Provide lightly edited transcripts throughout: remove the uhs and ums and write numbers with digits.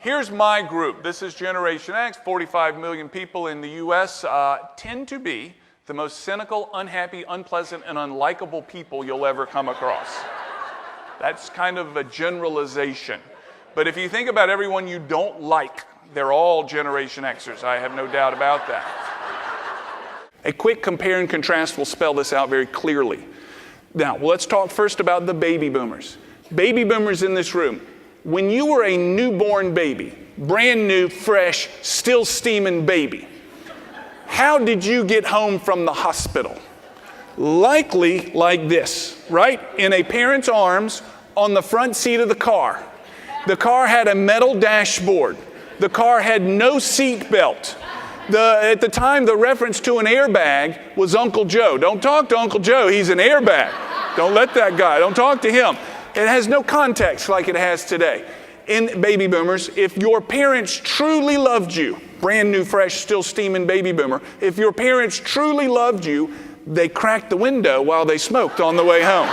Here's my group. This is Generation X. 45 million people in the U.S. Tend to be the most cynical, unhappy, unpleasant, and unlikable people you'll ever come across. That's kind of a generalization. But if you think about everyone you don't like, they're all Generation Xers. I have no doubt about that. A quick compare and contrast will spell this out very clearly. Now, let's talk first about the baby boomers. Baby boomers in this room. When you were a newborn baby, brand new, fresh, still steaming baby, how did you get home from the hospital? Likely like this, right? In a parent's arms on the front seat of the car. The car had a metal dashboard. The car had no seat belt. At the time, the reference to an airbag was Uncle Joe. Don't talk to Uncle Joe, he's an airbag. Don't let that guy, don't talk to him. It has no context like it has today. In baby boomers, if your parents truly loved you, brand new, fresh, still steaming baby boomer, if your parents truly loved you, they cracked the window while they smoked on the way home.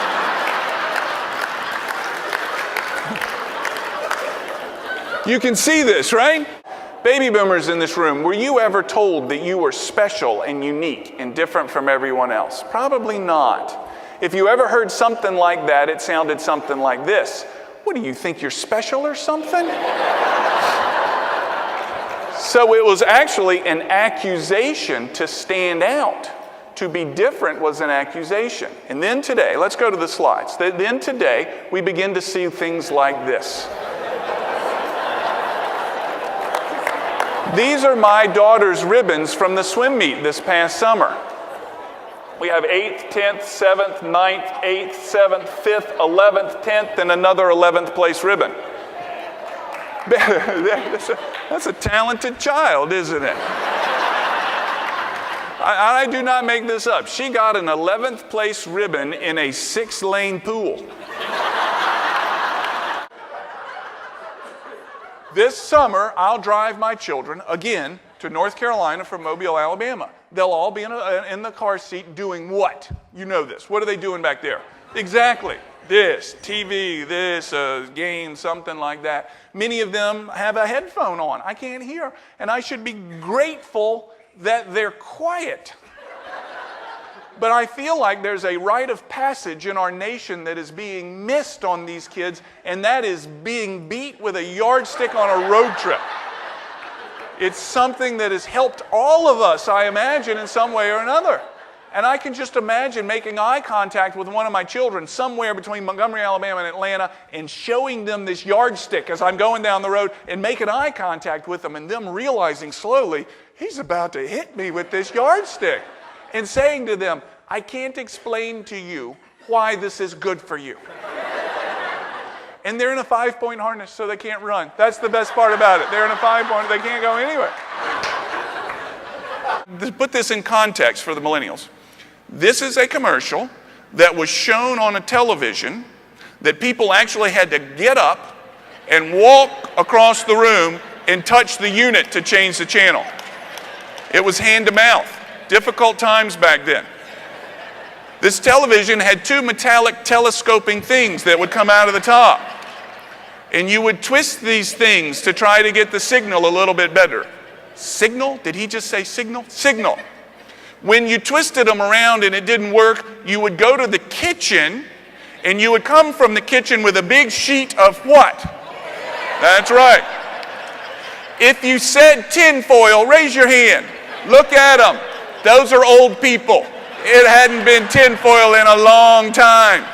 You can see this, right? Baby boomers in this room, were you ever told that you were special and unique and different from everyone else? Probably not. If you ever heard something like that, it sounded something like this. What do you think, you're special or something? So it was actually an accusation to stand out. To be different was an accusation. And then today, let's go to the slides. Then today, we begin to see things like this. These are my daughter's ribbons from the swim meet this past summer. We have 8th, 10th, 7th, 9th, 8th, 7th, 5th, 11th, 10th, and another 11th place ribbon. That's a talented child, isn't it? I do not make this up. She got an 11th place ribbon in a 6-lane pool. This summer, I'll drive my children, again, to North Carolina from Mobile, Alabama. They'll all be in the car seat doing what? You know this. What are they doing back there? Exactly. This, TV, this, game, something like that. Many of them have a headphone on. I can't hear. And I should be grateful that they're quiet. But I feel like there's a rite of passage in our nation that is being missed on these kids, and that is being beat with a yardstick on a road trip. It's something that has helped all of us, I imagine, in some way or another. And I can just imagine making eye contact with one of my children somewhere between Montgomery, Alabama and Atlanta and showing them this yardstick as I'm going down the road and making eye contact with them and them realizing slowly, he's about to hit me with this yardstick. And saying to them, I can't explain to you why this is good for you. And they're in a 5-point harness, so they can't run. That's the best part about it. They're in a 5-point, they can't go anywhere. To put this in context for the millennials, this is a commercial that was shown on a television that people actually had to get up and walk across the room and touch the unit to change the channel. It was hand to mouth. Difficult times back then. This television had 2 metallic telescoping things that would come out of the top. And you would twist these things to try to get the signal a little bit better. Signal? Did he just say signal? Signal. When you twisted them around and it didn't work, you would go to the kitchen and you would come from the kitchen with a big sheet of what? That's right. If you said tinfoil, raise your hand. Look at them. Those are old people. It hadn't been tinfoil in a long time.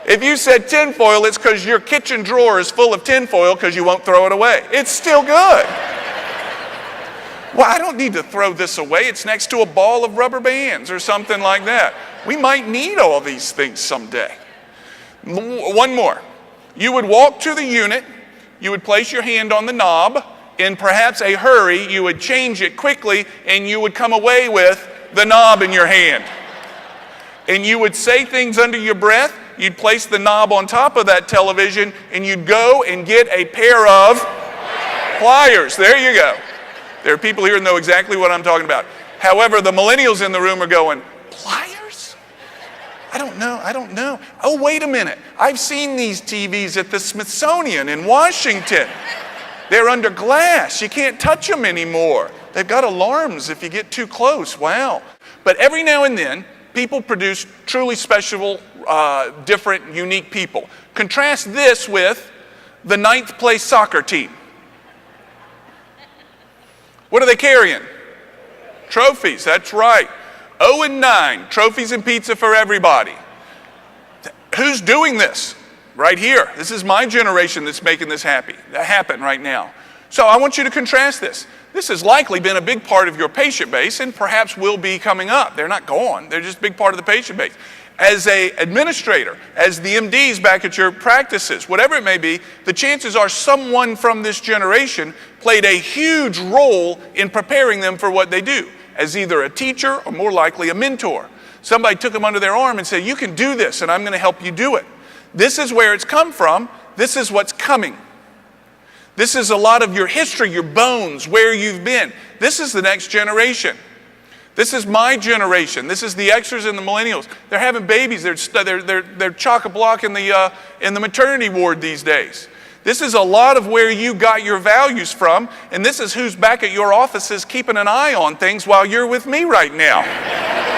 If you said tinfoil, it's because your kitchen drawer is full of tinfoil because you won't throw it away. It's still good. Well, I don't need to throw this away. It's next to a ball of rubber bands or something like that. We might need all these things someday. One more. You would walk to the unit. You would place your hand on the knob. In perhaps a hurry, you would change it quickly, and you would come away with the knob in your hand. And you would say things under your breath. You'd place the knob on top of that television, and you'd go and get a pair of pliers. There you go. There are people here who know exactly what I'm talking about. However, the millennials in the room are going, pliers? I don't know. Oh, wait a minute. I've seen these TVs at the Smithsonian in Washington. They're under glass. You can't touch them anymore. They've got alarms if you get too close. Wow. But every now and then, people produce truly special, different, unique people. Contrast this with the 9th place soccer team. What are they carrying? Trophies, that's right. 0-9, trophies and pizza for everybody. Who's doing this? Right here. This is my generation that's making this happen right now. So I want you to contrast this. This has likely been a big part of your patient base and perhaps will be coming up. They're not gone. They're just a big part of the patient base. As an administrator, as the MDs back at your practices, whatever it may be, the chances are someone from this generation played a huge role in preparing them for what they do, as either a teacher or more likely a mentor. Somebody took them under their arm and said, you can do this and I'm going to help you do it. This is where it's come from. This is what's coming. This is a lot of your history, your bones, where you've been. This is the next generation. This is my generation. This is the Xers and the millennials. They're having babies. They're chock-a-block in the maternity ward these days. This is a lot of where you got your values from, and this is who's back at your offices keeping an eye on things while you're with me right now.